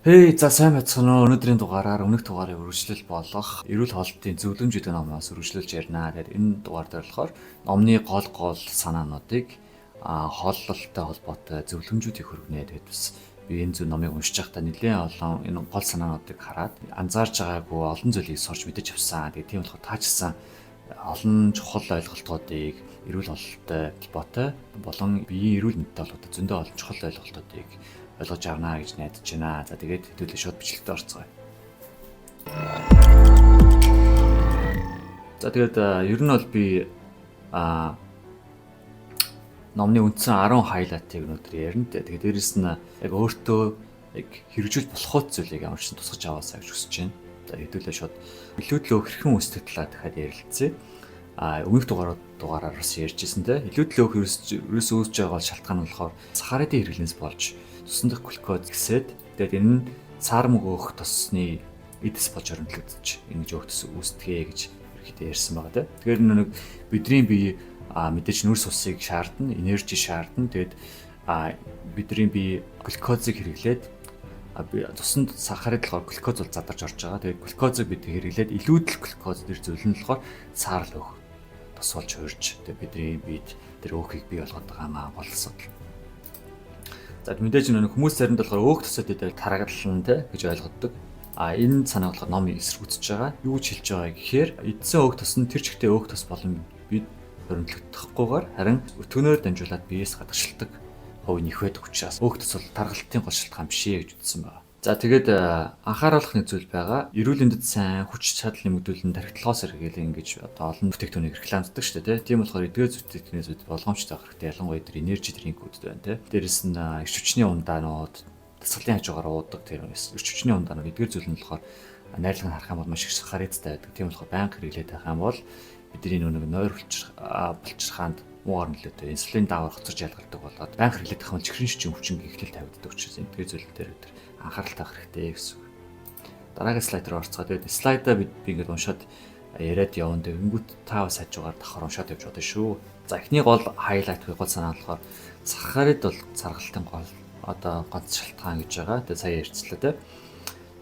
Хей за сайн байцгаана уу. Өнөөдрийн дугаараар өмнөх дугаарыг үргэлжлэл болох эрүүл хоолтын зөвлөмжүүдийн номоос үргэлжлүүлж ярина. Тэгэхээр энэ дугаар дээр болохоор номны гол санаануудыг хооллолтой холбоотой зөвлөмжүүдийг хүргэнэ. Тэгээд бас би энэ зөв номыг уншиж байхдаа нэлээд олон энэ гол санаануудыг хараад анзаарч байгаагүй олон зүйлийг сурч мэдэж авсан. Тэгээд тийм болохоор таачсан олон чухал ойлголтуудыг эрүүл хооллолтой холбоотой болон биеийн эрүүл мэндтэй холбоотой зөндөө олон чухал ойлголтуудыг ойлгож авна гэж найдаж байна. За тэгээд хэдүүлээ шууд бичлэгтээ орцгоё. За тэгээд ер нь бол би номны үндсэн 10 хайлайтыг өнөөдөр ярина. Тэгээд дээрэс нь яг өөртөө яг хэрэгжүүлж болох зүйлийг ямар ч тусгаж аваасаа гэж хүсэж байна. За хэдүүлээ шууд илүүдлөө хэрхэн үүсдэг талаа дахиад ярилцъя. Өмнөх дугаараар бас ярьжсэн те. Илүүдлөө ерөөс үүсэж байгаа шалтгаан нь болохоор сахарын хэрэглэнээс болж тусан дах глюкоз гэсээд тэгээд энэ нь сар мөгөөх тосны эдэс болж оромтлогдож ингэж өөхтөс үүсдэгэ гэж ерөөхдөө ярьсан байгаа те. Тэгэхээр нэг бидний бие мэдээж нүрс усыг шаардна, энержи шаардна. Тэгээд бидний бие глюкозыг хэрэглээд тусанд сахарын толгой глюкоз бол задарч орж байгаа. Тэгээд глюкозыг бид хэрэглээд илүүдэл глюкоз төр зөвлөн болохоор саар л өөх тос болж хуурж тэгээд бидний биед тэр өөхийг бий болгоод байгаа маа гол асуудал. За мэдээж нэг хүмүүс заримд болохоор өөх тосод идэл таргална те гэж ойлгоддог. Энэ санаа болохоор ном эсэргүүцэж байгаа. Юу ч хэлж байгаа гэхээр эдсэн өөх тос нь тэр чигтээ өөх тос болон бид хоригдлохдохгүйгээр харин өтгөнөөр дамжуулаад биеэс гадагшилдаг хувь нэх байдаг учраас өөх тос бол таргалтын гол шалтгаан биш ээ гэж үзсэн байна. За тэгээд анхааруулах нэг зүйл байгаа. Эрүүл мэндэд сайн хүч чадал нэмэгдүүлэн тархитлагоос сэргийлэн гэж одоо олон бүтээгдэхүүнийг рекламддаг шүү дээ. Тийм болохоор эдгээр бүтээгдэхүүнээс бид болгоомжтой авах хэрэгтэй. Ялангуяа тэр энержи дринкүүд байна те. Дээрэс нь эрч хүчний ундаанууд, дасгалын хажуугаар уудаг тэр эрч хүчний ундаанууд эдгээр зүйл нь болохоор найрлагыг харах юм бол маш их сахаридтай байдаг. Тийм болохоор байнга хэрэглээд байх юм бол бидний нүг нойр булчирхаанд муугар нөлөөтэй инсулин даавар хоцорч ялгардаг болоод байнга хэрэглээд байх юм бол чихрийн шүчийн өвчин эхлэл тавигддаг учраас энэ тэр зүйл дээр анхаарал тавих хэрэгтэй гэсэн үг. Дараагийн слайд руу орцгоо. Тэгээд слайдаа би ингээд уншаад яриад явна. Тэгэнгүүт та бас хажуугаар давхар уншаад явж байгаа шүү. За эхний гол хайлайт гол санаа болохоор сахарид бол царгалтын гол одоо ганц шалтгаан гэж байгаа. Тэгээд сая ярьцлаа те.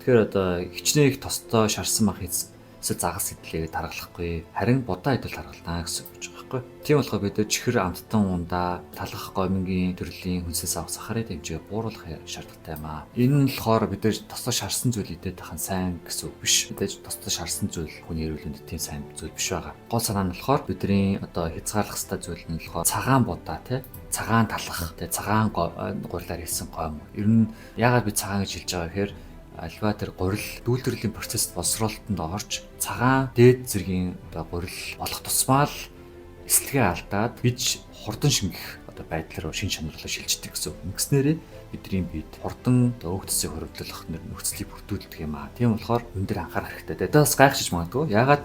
Тэгэхээр одоо хичнээн их тостой шарсан мах эсвэл загас идлээ таргалахгүй харин будаа идэл таргалнаа гэсэн үг гэж байгаа байхгүй. Тийм болохоор бид чихэр амттан ундаа талах гомингийн төрлийн хүнсээс авах сахарын хэмжээг бууруулах шаардлагатай юм аа. Энэ нь болохоор бид тостой шарсан зүйл идэх тахан сайн гэсэн үг биш. Бид тостой шарсан зүйл хүний эрүүл мэндэд тийм сайн зүйл биш байгаа. Гол санаа нь болохоор бидний одоо хязгаарлах ёстой зүйл нь болохоор цагаан будаа тий цагаан талах тий цагаан гурилаар хийсэн гом. Ер нь яагаад би цагаан гэж хэлж байгаа гэхээр альва тэр гурил дүүлтрэлийн процесс боловсролтонд орж цагаан дээд зэргийн одоо гурил болох тусмаа л эслэгээ алдаад бич хурдан шингэх одоо байдлаар шин чанарлаа шилждэг гэсэн. Ингэснээрээ бидний биед хурдан өөх төсийг хоригдлох нөхцөлийг бүрдүүлдэг юм аа. Тийм болохоор өндөр анхаарах хэрэгтэй. Тэгээд бас гайхшиж магадгүй. Ягаад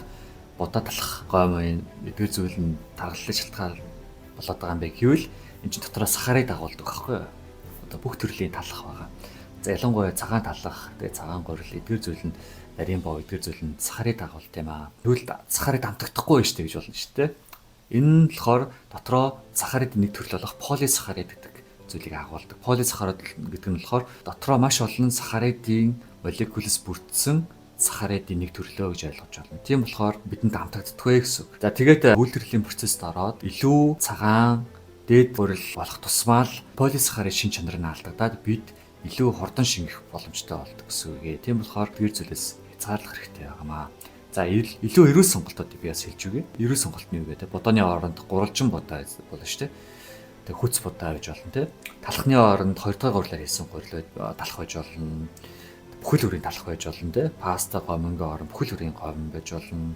будаа талах гомын эдгээр зүйл нь тархалын шалтгаан болоод байгаа юм бэ гэвэл энэ чинь дотроо сахарыг дагуулдаг байхгүй юу? Одоо бүх төрлийн талах байгаа. За ялангуяа цагаан талах, тэгээ цагаан гурил эдгээр зүйл нь нарийн боо эдгээр зүйл нь сахарыг дагуулт юм аа. Тэгвэл сахарыг дамтагдахгүй шүү дээ гэж болно шүү дээ. Энэ нь болохоор дотроо сахарын нэг төрөл болох полисахарид гэдэг зүйлийг агуулдаг. Полисахарид гэдэг нь болохоор дотроо маш олон сахаридын молекулс бүрдсэн сахаридын нэг төрлөө гэж ойлгож байна. Тийм болохоор бидэнд дамтагддаггүй гэсэн үг. За тэгээд үйлдвэрлэлийн процессд ороод илүү цагаан дээд гурил болох тусмаа л полисахарын шин чанар нь алдагдаад бид илүү хурдан шингэх боломжтой болдог гэсэн үгээ. Тийм болохоор тэр зүйлээс хязгаарлах хэрэгтэй байгаамаа. За илүү эрүүл сонголтуудыг би бас хэлж өгье. Эрүүл сонголт нь юу гэдэг? Будооны оронд гурвалжин будаа болно шүү дээ. Тэгээ хүц будаа гэж болно те. Талхны оронд 2 дахь гурилаар хийсэн гурил талах байж болно. Бүхэл бүрийн талах байж болно те. Паста гомонгийн оронд бүхэл бүрийн гомон байж болно.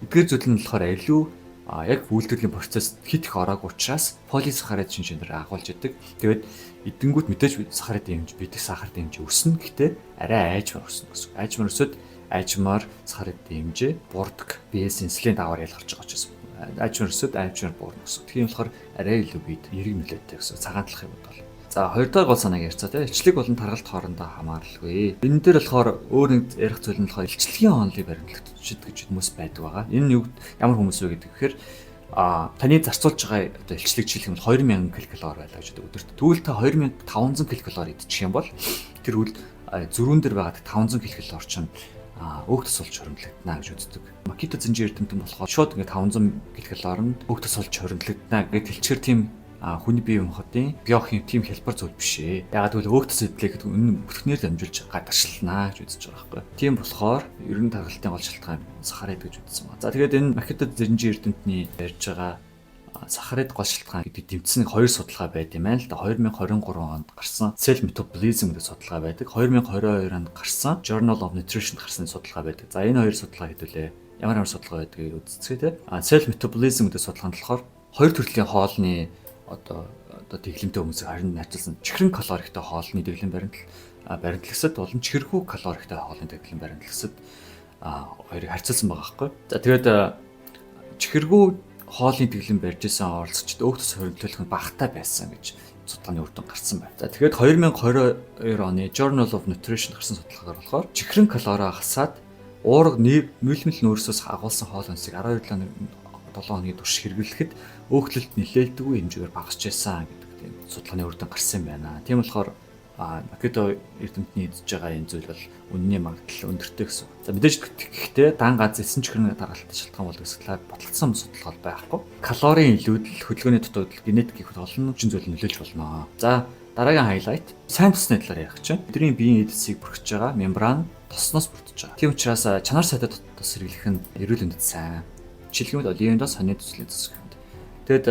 Эдгээр зүйл нь болохоор илүү яг үйлдвэрлэлийн процесс хит их ороагүй учраас полисахарид шин чанар агуулж идэг. Тэгээд эдэнгүүт мэдээж сахарын хэмжээ бидэх сахарын хэмжээ өснө. Гэхдээ арай айжмаар өснө гэсэн. Айжмаар өсөд айжмаар сахарын хэмжээ буурдаг. Биес инсулин даваар ялгарч байгаа учраас айжмаар өсөд айжмаар буурна гэсэн. Тийм болохоор арай илүү бид эрэг нөлөөтэй гэсэн. Цагаан талах юм бол. За хоёр дахь гол санааг ярьцаа тийм. Илчлэг болон таргалт хоорондоо хамааралгүй. Энэ дээр болохоор өөр нэг ярих зүйл нь болохоор илчлэгийн онлыг баримтлагчид гэж хүмүүс байдаг байгаа. Энэ юу ямар хүмүүс вэ гэдэг гэхээр таны зарцуулж байгаа одоо илчлэг жишээлх юм бол 2000 ккал байлаа гэж өдөрт. Тэгвэл та 2500 ккал идчих юм бол тэр үл зөрүүн дээр байгаа 500 кcal орчим өг тусалж хоригдлогдана гэж үздэг. Макито зинжир эрдэмтэн болохоор шууд ингээд 500 кcal нь өг тусалж хоригдлогдана гэж хэлчихэр тийм хүний бие махбодын биохим тийм хэлбэр зүйл биш ээ. Ягаад гэвэл өг тусалдлыг үнэн бүтгэнээр дамжуулж гадагшлнаа гэж үзэж байгаа байхгүй. Тийм болохоор ерөн тархалтын гол шалтгаан сахарид гэж үзсэн байна. За тэгээд энэ Макито зинжир эрдэмтний ярьж байгаа сахарид гол шалтгаан гэдэг дэмжсэн 2 судалгаа байд юм байна л да. 2023 онд гарсан Cell Metabolism гэдэг судалгаа байдаг. 2022 онд гарсан Journal of Nutrition гарсан судалгаа байдаг. За энэ 2 судалгаа хэдүүлээ ямар судалгаа байдгийг үзцгээе те. Cell Metabolism гэдэг судалгаанд болохоор 2 төрлийн хоолны одоо дэглэмтэй хүмүүсийг харин найчилсан чихрэн калориктэй хоолны дэглэм баримтлагсад болон чихэрхүү калориктэй хоолны дэглэм баримтлагсад хоёрыг харьцуулсан байгаа байхгүй. За тэгээд чихэрхүү хоолны дэглэм барьжсэн оролцогчид өг тус хоригдлох нь багатай байсан гэж судалгааны үр дүн гарсан байна. За тэгээд 2022 оны Journal of Nutrition гарсан судалгаагаар болохоор чихрэн калори хасаад уурга нийлмэл нөөцөөс агуулсан хоол хүнсийг 12-7 хоногийн турш хэрэглэхэд өөхлөлт нэлээдгүй хэмжээгээр багасч байсан гэдэг тийм судалгааны үр дүн гарсан байна. Тийм болохоор Макито эрдэмтний эзэж байгаа энэ зүйл бол үнэний магадлал өндөртэй гэсэн. За мэдээж гэхдээ дан ганц эсэн чихрийн дараалтын шалтгаан бол эсвэл баталсан судалгаа байхгүй. Калорийн илүүдэл, хөдөлгөөний дутагдал, генетик гэх олон хүчин зүйл нөлөөлж болно. За дараагийн хайлайт сайн тусны талаар ярих чинь. Бидний биеийн эдсийг бүрхэж байгаа мембран тосноос бүрдэж байгаа. Тийм учраас чанар сайтай тос хэрэглэх нь эрүүл мэндэд сайн. Жишээлбэл оливын тос, хоньны төслийн тос гэх мэт. Тэгэд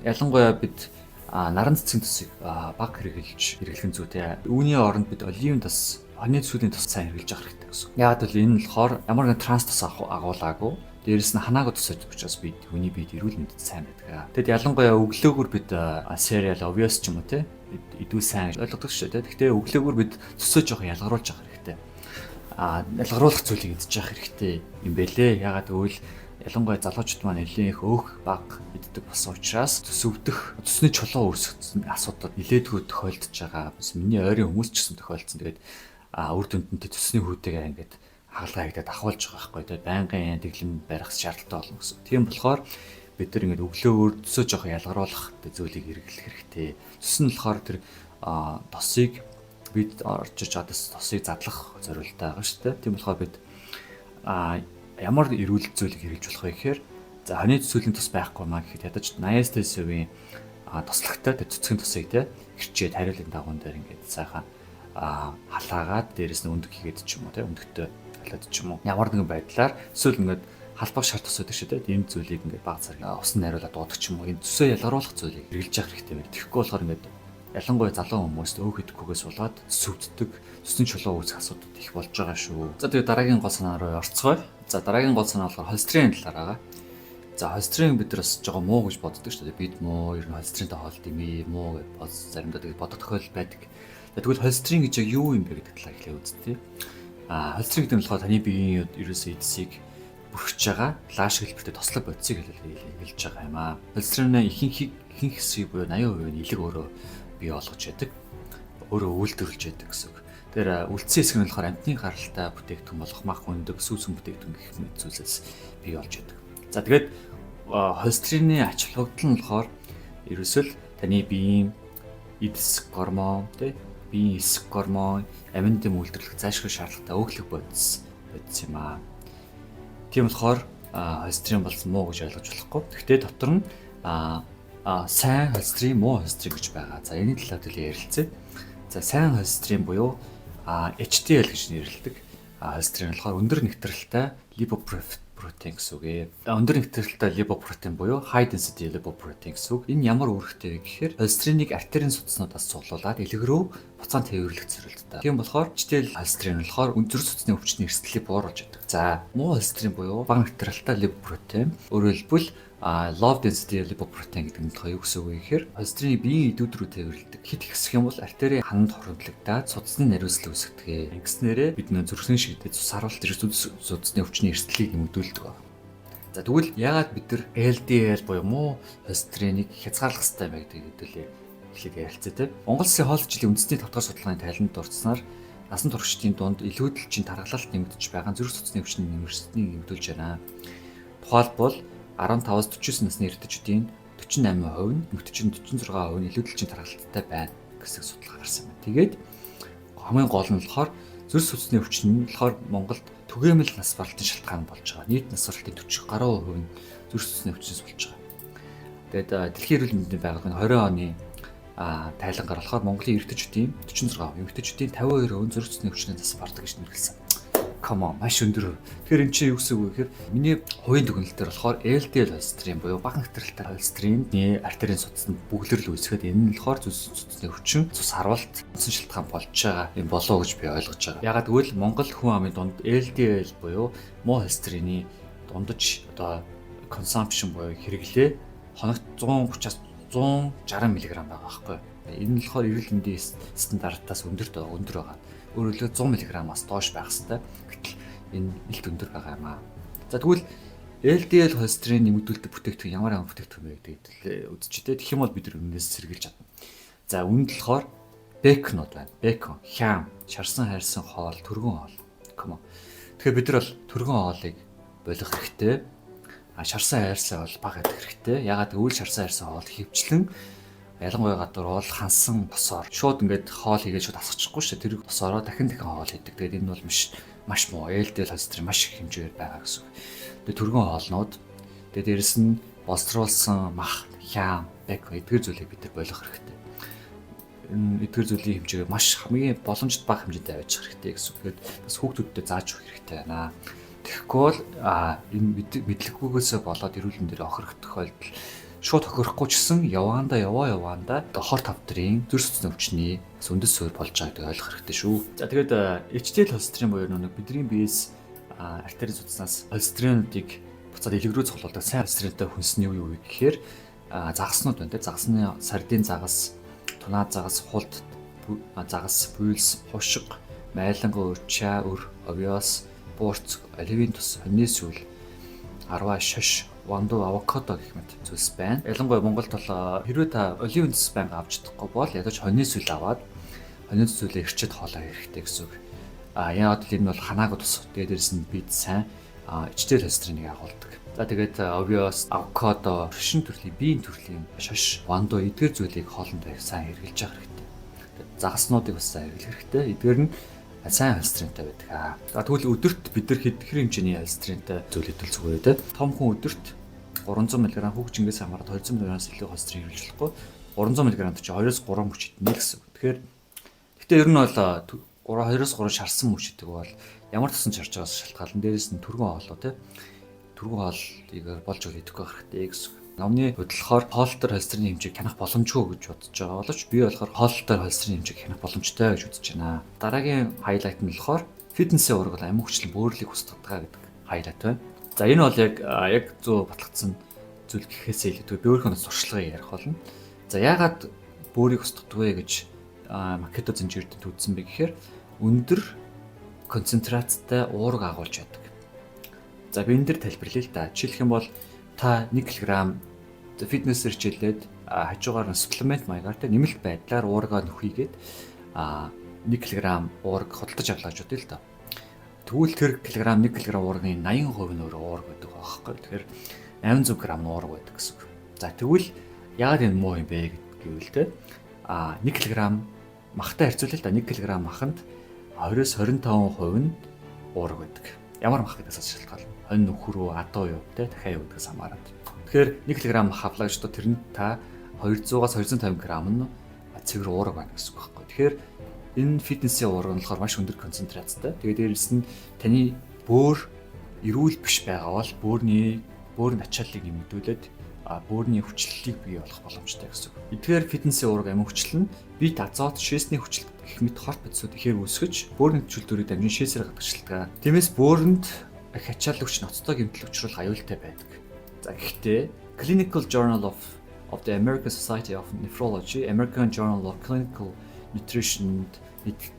ялангуяа бид наран цэцгийн тосыг баг хэрэглэх нь зүйтэй. Үүний оронд бид оливын тос, хоньны төслийн тос сайн хэрэглэж авах хэрэгтэй гэсэн. Яг л энэ болохоор ямар нэгэн транс тос агуулаагүй. Дээрээс нь ханаагаа тусаж учраас бид хүний биед эрүүл мэндэд сайн байдаг. Тэгэд ялангуяа өглөөгөр бид cereal, obvious ч юм уу те идүү сайн ойлгодог шүү дээ. Гэхдээ өглөөгөр бид төсөөж явах ялгаруулж авах хэрэгтэй. Ялгаруулах зүйлийг идэж явах хэрэгтэй юм бэлээ. Ягаад гэвэл ялангуяа залуучууд маань нэлээд их өөх баг иддэг болсон учраас төсөвдөх, төсний чулуу үүсгэх асуудал нэлээдгүй тохиолдож байгаа. Бас миний ойрын хүмүүс ч гэсэн тохиолдсон. Тэгээд үр дүндээ төсний хүүтэйгээ ингээд хаалгаа хийгээд ахуулж байгаа байхгүй. Тэгээд байнгын дэглэм барих шаардлагатай болно гэсэн. Тийм болохоор бид нар ингээд өглөөгөр төсөөж явах ялгаруулах зүйлийг хэрэглэх хэрэгтэй. Төс нь болохоор тэр тосыг бид орчиж чадсан тосыг задлах зорилттой байгаа шүү дээ. Тийм болохоор бид ямар эрүүл зүйлийг хэрэгжүүлж болох вэ гэхээр за хоньны төсөөллийн тос байхгүй маа гэхэд ядаж 80%-ийн тослогтой цэцгийн тосыг те хэрчээд хариулын дагуун дээр ингээд сайхан халаагаад дээрэс нь өндөг хийгээд ч юм уу те өндөгтэй халаад ч юм уу ямар нэгэн байдлаар эсвэл ингээд халбах шар тос байдаг шүү дээ. Энэ зүйлийг ингээд баг зэрэг усан найруулаад дуудаг ч юм уу энэ төсөө ялгаруулах зүйлийг хэрэгжилж явах хэрэгтэй байна. Тэгэхгүй болохоор ингээд ялангуяа залуу хүмүүст өөх идэхгүйгээс болоод сүвддэг, төсний чулуу үүсэх асуудал их болж байгаа шүү. За тэгээд дараагийн гол санаа руу орцгоё. За дараагийн гол санаа болохоор холестерин талаар байгаа. За холестерин бид нар бас жоо муу гэж боддог шүү дээ. Бид муу, ер нь холестеринтэй хоол дэмий муу гэж заримдаа тэгээд бодох тохиолдол байдаг. Тэгвэл холестерин гэж яг юу юм бэ гэдэг талаар хэлээ үзтээ. Холестерин гэдэг нь болохоор таны биеийн ерөөсөө эдсийг бүрхэж байгаа лааш хэлбэртэй тослог бодисыг хэлж байгаа юм аа. Холестерин ихэнх хэсгийг буюу 80% нь илэг өөрөө бий болгож яадаг. Өөрөө үйлдвэрлэж яадаг гэсэн үг. Тэр үлдсэн хэсэг нь болохоор амьтны гаралтай бүтээгдэхүүн болох мах өндөг сүүсгэн бүтээгдэхүүн гэх мэт зүйлээс бий болж яадаг. За тэгээд холестерины ач холбогдол нь болохоор ерөөсөө таны биеийн эдс гормон, биеийн эсэх гормон, амин дэм үйлдвэрлэх зайлшгүй шаардлагатай өглөх бодис юм аа. Тийм болохоор холестерин болсон муу гэж ойлгож болохгүй. Гэхдээ дотор нь сайн холестерин, муу холестерин гэж байгаа. За энэ талаар төлөв ярилцъя. За сайн холестерин буюу HDL гэж нэрлэдэг. Холестерин болохоор өндөр нэгтрэлтэй lipoprotein гэсэн үг ээ. Өндөр нэгтрэлтэй lipoprotein буюу high density lipoprotein гэсэн үг. Энэ ямар үүрэгтэй вэ гэхээр холестериныг артерийн судаснуудаас цуглуулад элэг рүү буцаан тээвэрлэх зорилттой. Тийм болохоор HDL холестерин болохоор өндөр судасны өвчтний эрсдлийг бууруулж яадаг. За муу холестерин буюу бага нэгтрэлтэй lipoprotein өөрөөр хэлбэл low density lipoprotein гэдэг нь юу гэсэн үг вэ гэхээр холестерины биеийн эдүүд рүү тээвэрлэдэг. Хит ихсэх юм бол артерийн хананд хоригдлогдоод судасны нариуслал үүсгэдэг. Ингэснээрээ бид нөө зүрхний шигдээд цус харуулж судасны өвчний эрсдлийг нэмэгдүүлдэг байна. За тэгвэл яагаад бид нар LDL буюу муу холестериныг хязгаарлах хэрэгтэй вэ гэдэг хэдүүлээ эхлээд ярилцъя те. Монгол Улсын хоол жилийн үндэсний тавтгаар судалгааны тайланд дурдсанаар насан туршидын дунд илүүдэлчийн тархалт нэмэгдэж байгаа зүрх судасны өвчний нэмэгдэлийг нэмэгдүүлж байна. Тухайлбал 15-аас 49 насны эрэгтэйчүүдийн 48% нь эмэгтэйчүүдийн 46% нь илүүдэлчийн тархалттай байна гэсэн судалгаа гарсан байна. Тэгээд хамгийн гол нь болохоор Зүрх судасны өвчин нь болохоор Монголд түгээмэл нас баралтын шалтгаан болж байгаа. Нийт нас баралтын 40 гаруй хувь нь зүрх судасны өвчнөөс болж байгаа. Тэгээд Дэлхийн эрүүл мэндийн байгууллагын 20 оны тайлангаар болохоор Монголын эрэгтэйчүүдийн 46%, эмэгтэйчүүдийн 52% зүрх судасны өвчнөөс нас бардаг гэж нэрлэсэн. Come on, маш өндөр. Тэгэхээр эн чинь юу гэсэн үг вэ гэхээр миний хувийн дүгнэлтээр болохоор LDL холестерин буюу бага хэтрэлтэй холестерины артерийн судаснд бүглэрэл үүсгээд энэ нь болохоор зүрх судасны өвчин, цус харвалт, онцон шалтгаан болж байгаа юм болоо гэж би ойлгож байгаа. Ягаад гэвэл Монгол хүн амын дунд LDL буюу муу холестерины дундаж одоо consumption буюу хэрэглээ хоногт 130-аас 160 мг байгаа байхгүй. Энэ нь болохоор эрүүл мэндийн стандартаас өндөр байгаа. Өөрөөр хэлбэл 100 мг-аас доош байх хэрэгтэй. Гэтэл энэ илт өндөр байгаа юм аа. За тэгвэл LDL холестерин нэмэгдүүлдэг бүтээгдэхүүн ямар бүтээгдэхүүн вэ гэдгийг үзчихээ. Тэгэх юм бол бид өнөөс сэргийлж чадна. За үүнд л болохоор беконод байна. Бекон, хям, шарсан хайрсан хоол, түргэн хоол. Come on. Тэгэхээр бид нар бол түргэн хоолыг болох хэрэгтэй. Шарсан хайрсан хоол бага идэх хэрэгтэй. Ягаад гэвэл шарсан хайрсан хоол хөвчлэн ялангуяа гадуур бол хансан босоор шууд ингээд хоол хийгээд шууд асгачихгүй шүү дээ. Тэр босоороо дахин хоол хийдэг. Тэгээд энэ бол маш муу. LDL холестерин маш их хэмжээгээр байгаа гэсэн үг. Тэгээд түргэн хоолнууд тэгээд дээрэс нь боловсруулсан мах, хям, бекон эдгээр зүйлийг бид нар болох хэрэгтэй. Энэ эдгээр зүйлийн хэмжээ маш хамгийн боломжит бага хэмжээтэй байж хэрэгтэй гэсэн үг. Тэгээд бас хүүхдүүдэд зааж өгөх хэрэгтэй байна. Тэгэхгүй бол энэ мэдлэггүйгээсээ болоод эрүүл мэндээр охирох тохиолдол шууд хохирохгүй ч гэсэн яваанда хор тавдрын зүрх судасны өвчний үндэс суурь болж байгааг ойлгох хэрэгтэй шүү. За тэгээд HDL холестерин буюу нэг бидний биес артерийн судаснаас холестеринуудыг буцаад илэг рүү цуглуулдаг сайн холестеринтэй хүнсний юу вэ гэхээр загаснууд байна те. Загасны сардин загас, тунаа загас, хулд загас, буйлс, хушиг, майланга өр, чаа өр, овёс, буурц, оливын тус, хоньны сүүл, арва шош, ванду, авокадо гэх мэт зүйлс байна. Ялангуяа Монголд бол хэрвээ та оливын тус байнга авч чадахгүй бол ядаж хоньны сүүл аваад хоньны сүүлээ ирчээд хоолоо хэрэгтэй гэсэн үг. Яагаад гэвэл энэ бол ханаагүй тус. Тэгээд дээрэс нь бид сайн HDL холестериныг агуулдаг. За тэгээд овёс, авокадо, шин төрлийн, биеийн төрлийн шош, ванду эдгээр зүйлийг хоолндоо сайн хэрэглэж явах хэрэгтэй. Тэгээд загаснуудыг бас сайн хэрэглэх хэрэгтэй. Эдгээр нь сайн холестеринтэй байдаг. За тэгвэл өдөрт бид нар хэд хэмжээний холестеринтэй зүйл идэл зүгээр те. Том хүн өдөрт 300 мг хүүхчингээс хамаарат 200 мг-аас илүү холестерин хэрэглэж болохгүй. 300 мг чи 2-3 мөч идэнэ гэсэн. Тэгэхээр гэтээ ер нь бол 2-3 шарсан мөч идэг бол ямар тусан чарж байгаас шалтгаалan дээрээс нь түргэн хоолоо те. Түргэн хоолыг болж идэхгүй байх хэрэгтэй гэсэн. Номны хөдөлгөөр хоолтор холестерины хэмжээг хянах боломжгүй гэж бодож байгаа боловч би болохоор хоолтор холестерины хэмжээг хянах боломжтой гэж үзэж байна. Дараагийн хайлайт нь болохоор фитнесийн ураг амин хүчлэн бөөрлийг устгадаг гэдэг хайлайт байна. За энэ бол яг зөв батлагдсан зүйл гэхээсээ илүү би өөрийнхөө туршлагыг ярих болно. За яагаад бөөрийг устгадаг вэ гэж макето зинжирт төвдсөн бэ гэхээр өндөр концентрацтай уураг агуулж яадаг. За би энэ дэр тайлбарлая л да. Жишээлх юм бол та 1 кг фитнесээр хичээлээд хажуугаар нь supplement маягаар те нэмэлт байдлаар уургаа нөхийгээд 1 кг уураг худалдаж авлаа гэж бодъё л доо. Тэгвэл тэр килограмм 1 кг уургийн 80% нь өөрөө уураг байдаг байхгүй. Тэгэхээр 800 г нь уураг байдаг гэсэн үг. За тэгвэл яагаад энэ муу юм бэ гэвэл те 1 кг махтай харьцуулъя л да. 1 кг маханд 20-25% нь уураг байдаг. Ямар мах гэдгээс шалтгаална. Хонь нөхөр үү, адуу юу, те дахиад юу гэдгээс хамаарат. Тэгэхээр 1 кг мах авлаа гэж тэр нь та 200-аас 250 г нь цэвэр уураг байна гэсэн үг байхгүй. Тэгэхээр энэ фитнесийн уураг нь болохоор маш өндөр концентрацтай. Тэгээд дээрэс нь таны бөөр эрүүл биш байгаа бол бөөрийн ачааллыг нэмэгдүүлээд бөөрийн хүчлэлийг бий болох боломжтой гэсэн үг. Эдгээр фитнесийн уураг амин хүчил нь бит азот, шээсний хүчил гэх мэт хорт бодисууд ихээр үүсгэж бөөрийн хүчилтөрийг дамжин шээсээр гадагшилдаг. Тиймээс бөөрөнд их ачааллагч ноцтой гэмтэл учруулах аюултай байдаг. За гэхдээ Clinical Journal of the American Society of Nephrology, American Journal of Clinical Nutrition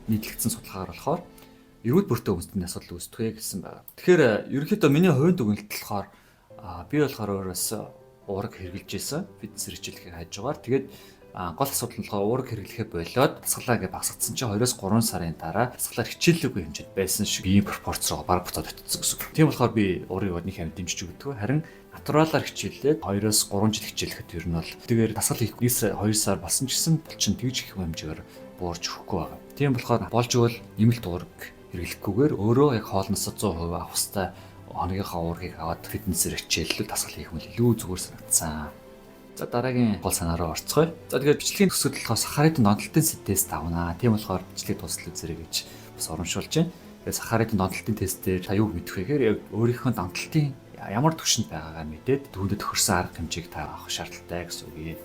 нийтлэгдсэн судалгаагаар болохоор эрүүл бүртээ өмсдний асуудал үүсдэг гэсэн байна. Тэгэхээр ерөнхийдөө миний хувийн дүгнэлт болохоор би болохоор өөрөөс уураг хэрэгжилж байсан. Фитнес хичээлээ хажуугаар. Тэгээд гол асуудал нь уураг хэрэглэхээ болоод дасгалаа ингээ багасгдсан чинь 2-3 сарын дараа дасгалаар хичээллэггүй хэмжээнд байсан шиг ийм пропорц руу баг буцаад очсон гэсэн үг. Тийм болохоор би уурыг одны хэмжээнд дэмжиж өгдөг. Харин натуралаар хичээлээд 2-3 жил хичээлэхэд ер нь бол тэгээд дасгал хийх 2 сар болсон ч гэсэн бол чин тэгж их хэмжээгээр буурж өгөхгүй байгаа. Тийм болохоор болж өгвөл нэмэлт уураг хэрэглэхгүйгээр өөрөө яг хоолноосоо 100% авах хэвээр хоногийнхаа уургийг аваад фитнесээр хичээллэл дасгал хийх юм илүү зүгээр санагдсан. За дараагийн гол санаараа орцгоё. За тэгээд бичлэгийн төсөлд болохоор сахарын донтолтын тест авнаа. Тийм болохоор бичлэг дуслал үзэрэй гэж бас урамшуулж байна. Тэгээд сахарын донтолтын тестээр та юу мэдэх вэ гэхээр яг өөрийнхөө донтолтын ямар түвшинд байгаагаа мэдээд түүндэд тохирсон арга хэмжээг та авах шаардлагатай гэсэн үг юм.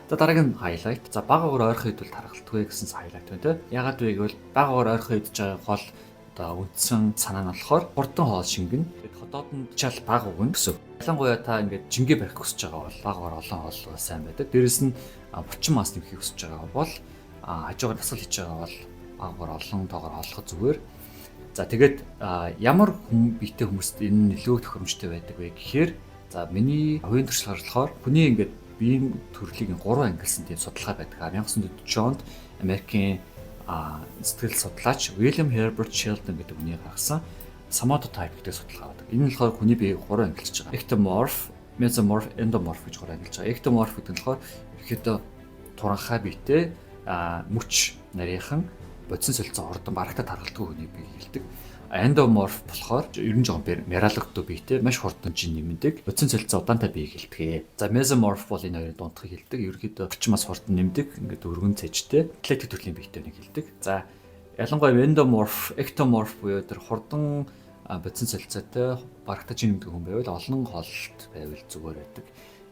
За дараагийн хайлайт. За бага уур ойрхон идвэл тархалтгүй гэсэн хайлайт байна те. Ягаад вэ гэвэл бага уур ойрхон идж байгаа гол одоо үндсэн санаа нь болохоор хурдан хоол шингэн. Тэгээд ходоодонд чал бага өгнө гэсэн. Ялангуяа та ингээд жингээ барих хүсэж байгаа бол багаар олон хоол сайн байдаг. Дээрэс нь булчин мас нэмэхийг хүсэж байгаа бол хажуугаар дасгал хийж байгаа бол багаар олон тоогоор хооллоход зүгээр. За тэгээд ямар биетэй хүмүүст энэ илүү тохиромжтой байдаг вэ гэхээр за миний хувийн туршлагаар болохоор хүний ингээд биеийн төрлийг 3 ангилсан тийм судалгаа байдаг. 1940 онд Америкийн сэтгэл судлаач William Herbert Sheldon гэдэг хүний гаргасан somatotype гэдэг судалгаа байдаг. Энэ нь болохоор хүний биеийг 3 ангилж байгаа. Ectomorph, mesomorph, endomorph гэж 3 ангилж байгаа. Ectomorph гэдэг нь болохоор ерөөдөө туранхай биетэй мөч нарийнхан бодис солилцоо ордон барагтаа тархалтгүй хүний бие хэлдэг. Endomorph болохоор ер нь жоохон мералгдуу биетэй маш хурдан жин нэмдэг. Бодис солилцоо удаантай биеийг хэлдэг. За mesomorph бол энэ хоёрын дундхыг хэлдэг. Ерөөдөө булчмаас хурдан нэмдэг. Ингээд өргөн цэжтэй атлетик төрлийн биетэй нэг хэлдэг. За ялангуяа endomorph, ectomorph буюу тэр хурдан бодис солилцоотой барагтаа жин нэмдэг хүн байвал олон хооллолт байвал зүгээр байдаг.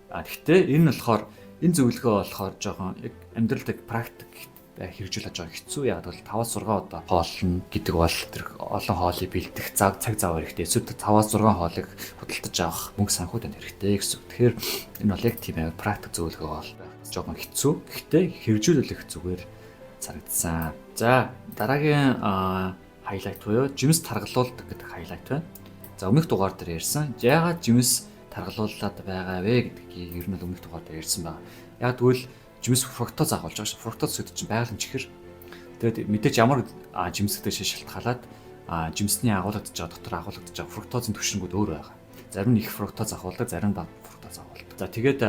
Гэхдээ энэ нь болохоор энэ зөвлөгөө болохоор жоохон яг амьдралд практик хэрэгжүүлж байгаа хэцүү. Яг бол 5-6 удаа хоолно гэдэг бол тэр олон хоолыг бэлдэх цаг зав хэрэгтэй. Эсвэл 5-6 хоолыг худалдаж авах мөнгө санхүү тань хэрэгтэй гэсэн. Тэгэхээр энэ бол яг тийм аа практик зөвлөгөө бол жоохон хэцүү. Гэхдээ хэрэгжүүлэх зүгээр санагдсан. За дараагийн хайлайт буюу жимс таргалуулдаг гэдэг хайлайт байна. За өмнөх дугаар дээр ярьсан. Яагаад жимс таргалууллаад байгаа вэ гэдгийг ер нь өмнөх дугаар дээр ярьсан байна. Яг тэгвэл жимс фруктоз агуулж байгаа шүү. Фруктоз гэдэг чинь байгалийн чихэр. Тэгээд мэдээж ямар жимс гэдэг шалтгаалаад жимсний агуулгадж байгаа дотор агуулгадж байгаа фруктозын түвшингүүд өөр байгаа. Зарим нь их фруктоз агуулдаг, зарим бага фруктоз агуулдаг. За тэгээд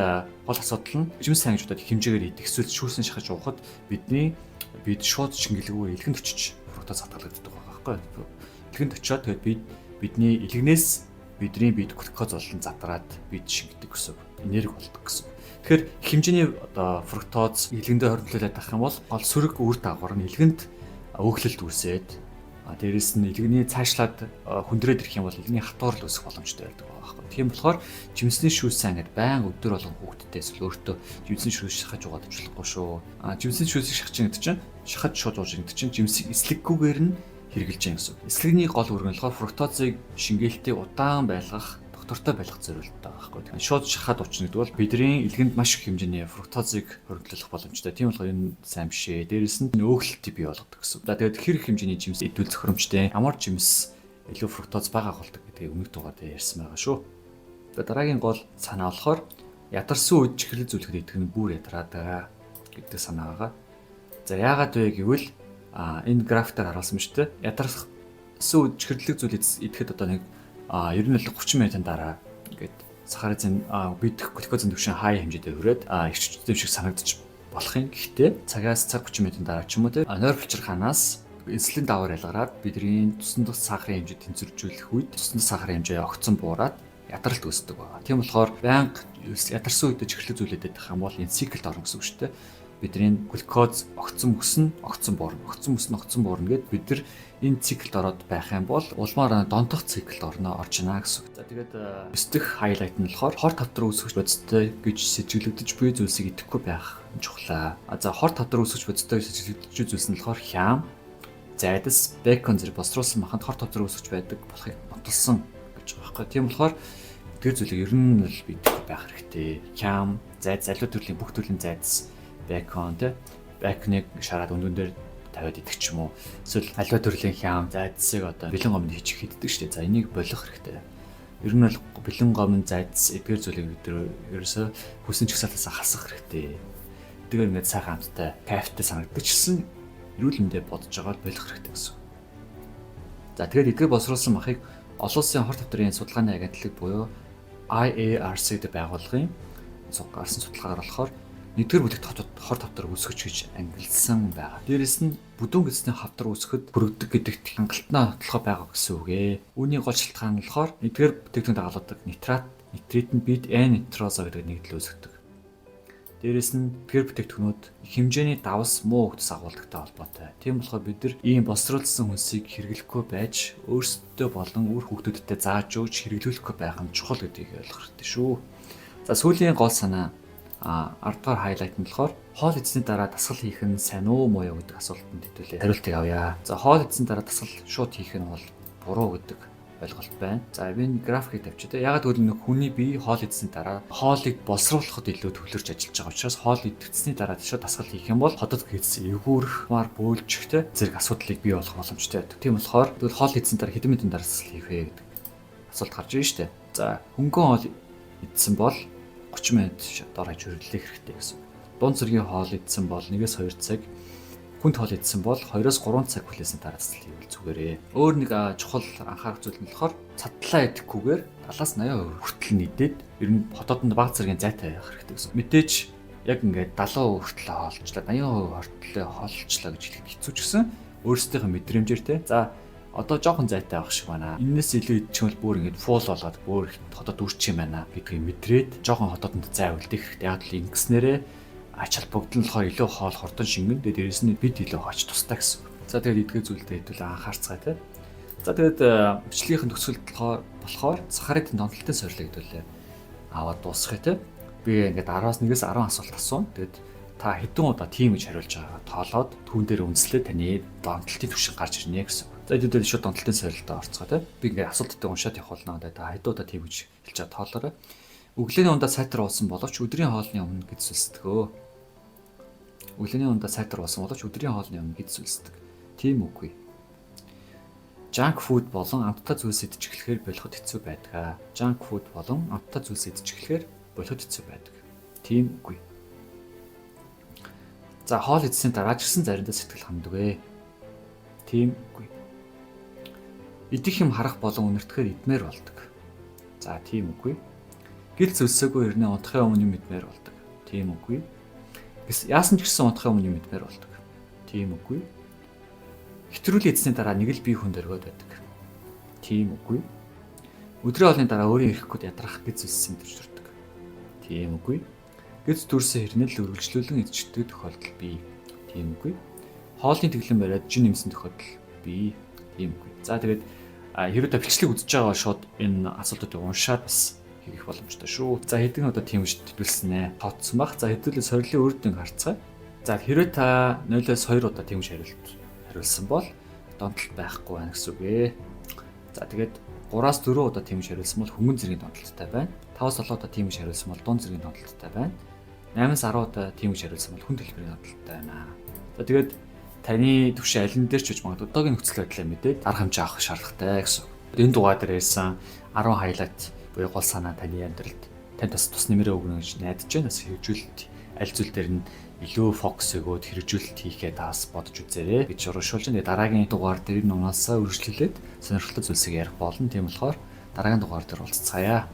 гол асуудал нь жимс сангижуудад их хэмжээгээр идэх эсвэл шүүсэн шахаж уухад бидний бид шууд шингэлгүй илгэнд очиж фруктоз хадгалагддаг байгаа байхгүй. Илгэнд очиод тэгээд бидний илгнээс бидний биед глюкоз болон задраад бид шингэдэг гэсэн. Энерги болдог гэсэн. Тэгэхээр хэмжээний одоо фруктоз илгэндээ хоригдлуулаад авах юм бол гол сөрөг үр дагавар нь илгэнд өөхлөлт үүсээд дээрэс нь илгэний цаашлаад хүндрээд ирэх юм бол илгэний хатуур л үүсэх боломжтой байдаг байгаа байхгүй. Тийм болохоор жимсний шүүсэн гэдэг байн өдөр болгон хүүхдтэй эсвэл өөртөө жимсний шүүс шахаж угаад ажиллахгүй шүү. Жимсний шүүсийг шахаж гэдэг чинь шахаж шууд ууж гэдэг чинь жимсийг эслэггүйгээр нь хэрглэж яах гэсэн. Эслэгний гол үүрэг нь болохоор фруктозыг шингээлтийг удаан байлгах доктортой байх зорилттой байгаа байхгүй. Шууд шахаад уучна гэдэг бол бидний илгэнд маш их хэмжээний фруктозыг хоригдлуулах боломжтой. Тийм болохоор энэ сайн биш ээ. Дээрээс нь өөхлөлтийг бий болгодог гэсэн. За тэгээд хэрэг хэмжээний жимс идвэл зохиромжтой. Ямар жимс илүү фруктоз бага агуулдаг гэдгийг өмнөх дугаар дээр ярьсан байгаа шүү. Тэгээд дараагийн гол санаа болохоор ядарсан үед чихрэл зүйлхэд идэх нь бүр ядраадаг гэдэг санаа байгаа. За яагаад вэ гэвэл энэ графтаар харуулсан шүү дээ. Ядарсан үед чихрлэг зүйл идэхэд одоо нэг ер нь л 30 минутын дараа ингээд сахарын бидэх глюкозын түвшин хай хэмжээтэй хүрээд ирчүүдтэй шиг санагдчих болох юм. Гэхдээ цагаас цаг 30 минутын дараа ч юм уу те нойр булчирхаанаас инсулин даваар ялгараад бидний цусны сахарын хэмжээ тэнцвэржүүлэх үед цусны сахарын хэмжээ огцон буураад ядаралт үүсдэг байна. Тийм болохоор байнга ядарсан үед чихрлэг зүйлээд байх юм бол энэ циклд орно гэсэн үг шүү дээ. Бидний глюкоз огцон мөснө, огцон буурна, огцон мөснө, огцон буурна гэд бид нар энэ циклд ороод байх юм бол улмаар донтох циклд орж ийнэ гэсэн. За тэгээд өсдөх хайлайт нь болохоор хор тавтар үүсгэж бодистой гэж сэжиглэгдэж буй зүйлсийг идэхгүй байх чухлаа. За хор тавтар үүсгэж бодистой сэжиглэгдэж зүйлс нь болохоор хям, зайдас, бекон зэрэг босруулсан маханд хор тавтар үүсгэж байдаг болохыг ботолсон гэж байгаа байхгүй. Тийм болохоор тэр зүйлийг ер нь л идэхгүй байх хэрэгтэй. Хям, зайд, залуу төрлийн бүх төрлийн зайдас, бекон тэ беконыг шараад өндөн дээр тавиад идэх ч юм уу. Эсвэл аливаа төрлийн хям, зайдсыг одоо бэлэн гомд хийчих иддэг шүү дээ. За энийг болох хэрэгтэй. Ер нь бол бэлэн гомд, зайдс эдгээр зүйлийг бид ерөөсөө хүссэн чагсаалтаас хасах хэрэгтэй. Эдгээр ингээд сайхан амттай, кайфтай санагддаг ч гэсэн эрүүл мэндэ бодож байгаа болох хэрэгтэй гэсэн. За тэгээд эдгээр боловсруулсан махыг олон улсын хор тавдрын судалгааны агентлаг буюу IARC-д байгуулгын гарсан судалгаагаар болохоор нэгдүгээр бүлэгт хор тавдар үүсгэж гэж ангилсан байгаа. Дээрэс нь бүдүүн гэсний хавдар үүсгэхэд бүрэгдэг гэдэгт хангалттай тодлого байгаа гэсэн үг ээ. Үүний гол шалтгаан нь болохоор нэгдүгээр бүтээгдэхүүнд дагалгадаг нитрит нь бид N-нитроза гэдэг нэгдэл үүсгэдэг. Дээрэс нь тэр бүтээгдэхүүнүүд хэмжээний давс муу хөвтөс агуулгатай холбоотой. Тийм болохоор бид нар ийм босруулсан хүнсийг хэрэглэхгүй байж өөрсдөө болон үр хүүхдүүдэд зааж өгч хэрэглүүлэхгүй байх нь чухал гэдгийг ойлгох хэрэгтэй шүү. За сүүлийн гол санаа 10 дугаар хайлайт нь болохоор хоол идсний дараа дасгал хийх нь сайн уу муу юу гэдэг асуултанд хэдүүлээ хариултыг авъя. За хоол идсний дараа дасгал шууд хийх нь бол буруу гэдэг ойлголт байна. За энэ графикийг тавьчих. Ягаад гэвэл нэг хүний бие хоол идсний дараа хоолыг боловсруулахад илүү төвлөрч ажиллаж байгаа учраас хоол идсний дараа шууд дасгал хийх юм бол хотод гэс эвгүүрх, мар бөөлжихтэй зэрэг асуудлыг бий болох боломжтой байдаг. Тийм болохоор тэгвэл хоол идсний дараа хэдэн минутын дараа дасгал хийх вэ гэдэг асуулт гарч ирж штэ. За хөнгөн хоол идсэн бол 30 минут дор хаж хөрвүүлэх хэрэгтэй гэсэн. Дунд зэргийн хоол идсэн бол 1-2 цаг, хүнд хоол идсэн бол 2-3 цаг хүлээсэн дараа дасгал хийвэл зүгээрээ. Өөр нэг чухал анхаарах зүйл нь болохоор цадлаа идэхгүйгээр 70-80% хүртэл нийдээд ер нь хотоодонд бага зэргийн зайтай байх хэрэгтэй гэсэн. Мэдээж яг ингээд 70% хүртэл хоолчлаа, 80% хүртэл хоолчлаа гэж хэлэхэд хэцүү ч гэсэн өөрсдийнхөө мэдрэмжээр те. За одоо жоохон зайтай байх шиг байна. Энээс илүү идчихвэл бүр ингээд фул болоод бүр хотод үрчих юм байна гэдгийг мэдрээд жоохон хотоодонд зай үлдэх хэрэгтэй. Яг л ингэснээрээ ач холбогдлохоор илүү хоол хурдан шингэн дээрээс нь бид илүү хооч тустай гэсэн. За тэгээд эдгээр зүйлдээ хэдүүл анхаарцгаая те. За тэгээд бичлэгийнхэн төгсгөлд болохоор сахарын донтолтын сорилт хэдүүлээ аваад дуусгая те. Би ингээд 10-аас 1-ээс 10 асуулт асуусан. Тэгээд та хэдэн удаа тийм гэж хариулж байгаагаа тоолоод түүн дээр үндэслээд таны донтолтын түвшин гарч ирнэ гэсэн. За хэдүүлээ шууд донтолтын сорилтоо орцгоо те. Би ингээд асуултуудыг уншаад явах болно. Та хэдэн удаа тийм гэж хэлж чад тоолоорой. Өглөөний ундаа сайтар уусан боловч өдрийн хоолны өмнө гэж сүлсдэгөө. Өглөөний ундаа сайтар уусан боловч өдрийн хоолны өмнө гэж сүлсдэг. Тийм үгүй. Junk food болон амттай зүйлс идэж эхлэхээр болоход хэцүү байдаг. Junk food болон амттай зүйлс идэж эхлэхээр болоход хэцүү байдаг. Тийм үгүй. За хоол идсэний дараа ч гэсэн заримдаа сэтгэл ханддаг. Тийм үгүй. Идэх юм харах болон үнэртэхээр идмээр болдог. За тийм үгүй. Гэл зүлсээгүй ирнэ унтахын өмнө мэдмээр болдог. Тийм үгүй. Яасан ч гэсэн унтахын өмнө мэдмээр болдог. Тийм үгүй. Хэтрүүлэн эзсний дараа нэг л бие хүн дөргөөд байдаг. Тийм үгүй. Өдрийн хоолны дараа өөрийн эрэхгүйд ядрах гэж зүлсэн төрж төрдөг. Тийм үгүй. Гэц дүрсэн хэрнэл үргэлжлүүлэн эзчдэг тохиолдол бий. Тийм үгүй. Хоолны тэглэн бариад жин нэмсэн тохиолдол бий. Тийм үгүй. За тэгээд хэрэв та бичлэг үзэж байгаа шууд энэ асуултуудыг уншаад бас хийх боломжтой шүү. За хэдэн удаа тийм гэж тэтгэлсэн нэ. Тооцсон баг. За хэдүүлээ сорилын үр дүнг харцгаая. За хэрэв та 0-2 удаа тийм гэж хариулсан бол донтолт байхгүй байна гэсэн үг ээ. За тэгээд 3-4 удаа тийм гэж хариулсан бол хөнгөн зэргийн донтолттой байна. 5-7 удаа тийм гэж хариулсан бол дунд зэргийн донтолттой байна. 8-10 удаа тийм гэж хариулсан бол хүн төлбөрийн донтолттой байна. За тэгээд таны төвшин алин дээр ч гэж магадгүй одоогийн нөхцөл байдлаа мэдээд арга хэмжээ авах шаардлагатай гэсэн. Энэ дугаар дээр ярьсан 10 хайлайт буюу гол санаа таны амьдралд танд бас тус нэмэрээ өгнө гэж найдаж байна. Бас хэрэгжүүлэлт аль зүйл дээр нь илүү фокус өгөөд хэрэгжүүлэлт хийхээ таас бодож үзээрэй гэж уриалшуулж байна. Дараагийн дугаар дээр энэ унаасаа үргэлжлүүлээд сонирхолтой зүйлсийг ярих болно. Тийм болохоор дараагийн дугаар дээр уулзцаая.